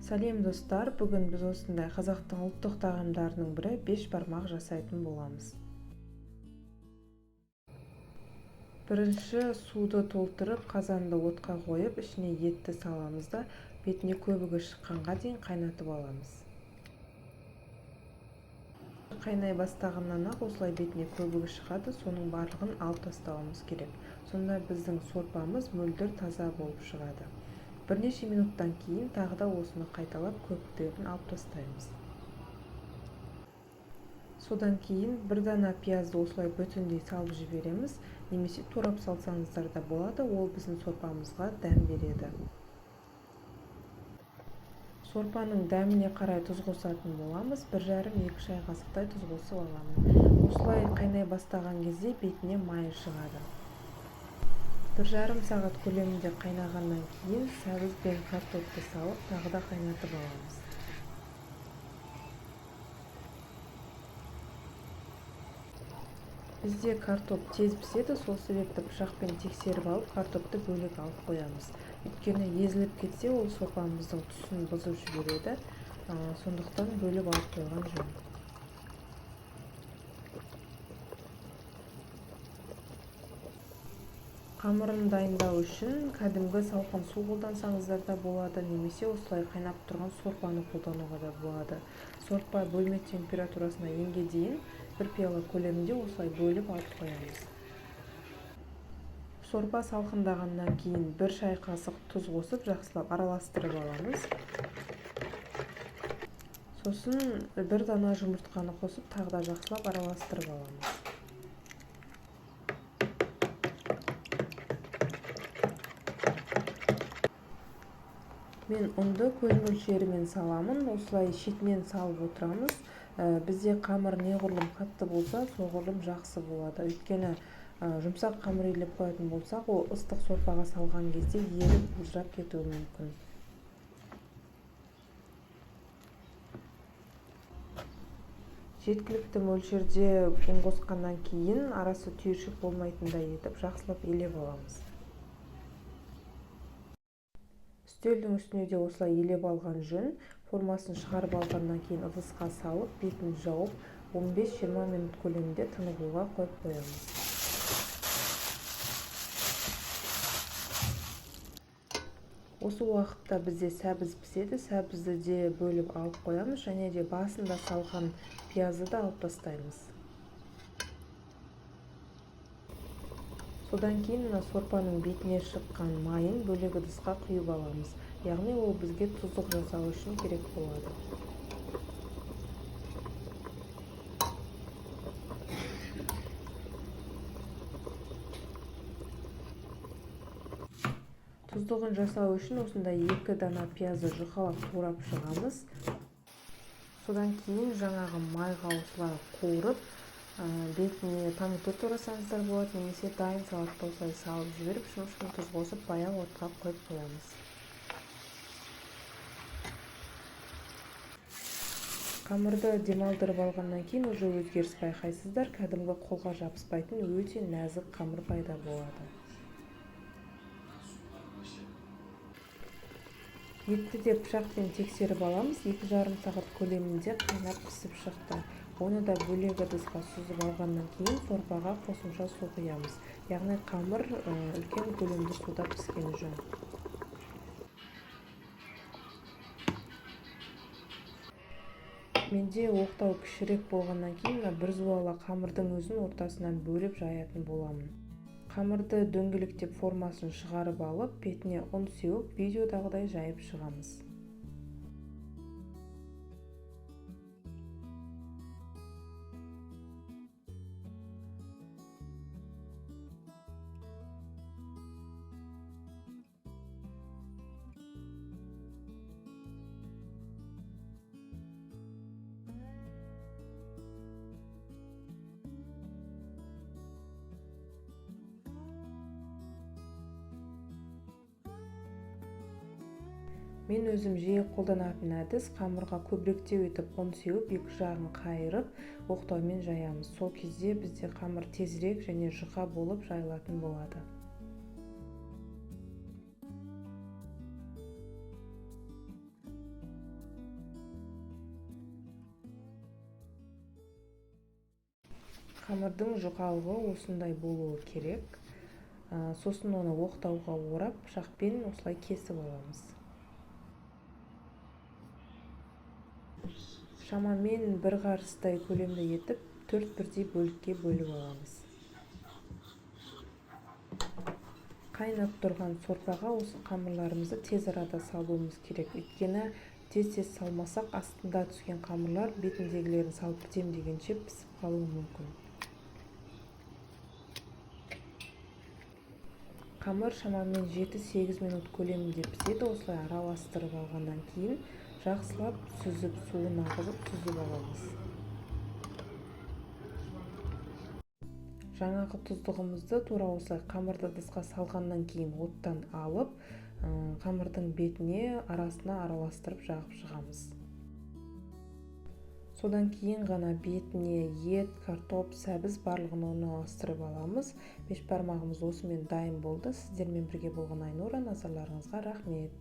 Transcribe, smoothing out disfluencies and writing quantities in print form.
Сәлем достар, бүгін біз осындай қазақтың ұлттық тағамдарының бірі бешбармақ жасайтын боламыз. Бірінші суды толтырып, қазанды отқа қойып, ішіне етті саламыз да бетіне көбігі шыққанға дейін қайнатып аламыз. Қайнай бастағаннан ақ осылай бетіне көбігі шығады, соның барлығын алып тастауымыз керек. Сонда біздің сорпамыз мөлдір таза болып шығады. Бірнеше минуттан кейін тағы да осыны қайталап көбіктерін алып тастаймыз. Содан кейін бір дана пиязды осылай бүтіндей салып жібереміз, немесе турап салсаңыздар да болады, ол біздің сорпамызға дәм береді. Сорпаның дәміне қарай тұз қосатын боламыз, 1,5-2 шай қасықтай тұз қосып аламын. Осылай қайнай бастаған кезде бетіне майы шығады. 1,5 сағат көлемінде қайнағаннан кейін сәбіз бен картопты салып, тағы да қайнатып аламыз. Бізде картоп тез піседі, сол себепті пышақпен тексеріп алып, картопты бөлек алып қоямыз. Өйткені езіліп кетсе, ол сорпамыздың түсін бұзып жібереді, сондықтан бөліп алып қойған жөн. Қамырын дайындау үшін кәдімгі салқын су қолдансаңыздар да болады, немесе осылай қайнап тұрған сорпаны қолдануға да болады. Сорпа бөлме температурасына енге дейін 1 пиала көлемінде осылай бөліп алып қоямыз. Сорпа салқындағаннан кейін 1 шай қасық тұз қосып, жақсылап араластырып аламыз. Сосын 1 дана жұмыртқаны қосып, тағы да жақсылап араластырып аламыз. Мен ұнды көз мөлшерімен саламын, осылай шетінен салып отырамыз. Бізде қамыр неғұрлым қатты болса, соғұрлым жақсы болады. Өйткені жұмсақ қамыр илеп қоятын болсақ, ол ыстық сорпаға салған кезде еріп бұлжырап кетуі мүмкін. Жеткілікті мөлшерде ұн қосқаннан кейін арасы түйіршік болмайтындай етіп жақсылап елеп аламыз. Үстелдің үстіне де осылай елеп алған жөн. Формасын шығарып алғаннан кейін ыдысқа салып, бетін жауып, 15-20 минут көлемінде тынығуға қойып қоямыз. Осы уақытта бізде сәбіз піседі, сәбізді де бөліп алып қоямыз, және де басында салған пиязды да алып тастаймыз. Содан кейін сорпаның бетіне шыққан майын бөлек ыдысқа құйып аламыз. Яғни ол бізге тұздық жасау үшін керек болады. Тұздығын жасау үшін осындай 2 дана пиязды жұқалап турап шығамыз. Содан кейін жаңағы майға осылай қуырып, бетіне помидор турасаңыздар болады, немесе дайын салатты осылай салып жіберіп, шым-шым тұз қосып, баяу отқа қойып қоямыз. Қамырды демалдырып алғаннан кейін уже өзгеріс байқайсыздар, кәдімгі қолға жабыспайтын өте нәзік қамыр пайда болады. Етті де пышақпен тексеріп аламыз, 2,5 сағат көлемінде қайнап пісіп шықты. Оны да бөлек ыдысқа сүзіп алғаннан кейін сорпаға қосымша су құямыз. Яғни қамыр үлкен көлемді суда піскен жөн. Менде оқтау кішірек болғаннан кейін біржола қамырдың өзін ортасынан бөліп жаятын боламын. Қамырды дөңгелектеп формасын шығарып алып, бетіне ұн сеуіп, видеодағыдай жайып шығамыз. Мен өзім жиі қолданатын әдіс, қамырға көбіректеу етіп ұн сеуіп, 2 жағын қайырып, оқтаумен жаямыз. Сол кезде бізде қамыр тезірек және жұқа болып жайылатын болады. Қамырдың жұқалығы осындай болуы керек. Сосын оны оқтауға орап, пышақпен осылай кесіп аламыз. Шамамен бір қарыстай көлемді етіп, 4 бірдей бөлікке бөліп аламыз. Қайнап тұрған сорпаға осы қамырларымызды тез арада салуымыз керек. Өйткені тез салмасақ, астында түскен қамырлар бетіндегілерін салып бітем дегенше пісіп қалуы мүмкін. Қамыр шамамен 7-8 минут көлемінде піседі. Осылай араластырып алғаннан кейін жақсылап сүзіп, суын ағызып сүзіп аламыз. Жаңағы тұздығымызды тура осылай қамырды ыдысқа салғаннан кейін оттан алып, қамырдың бетіне, арасына араластырып жағып шығамыз. Содан кейін ғана бетіне ет, картоп, сәбіз барлығын орналастырып аламыз. Бешбармағымыз осымен дайын болды. Сіздермен бірге болған Айнура, назарларыңызға рахмет.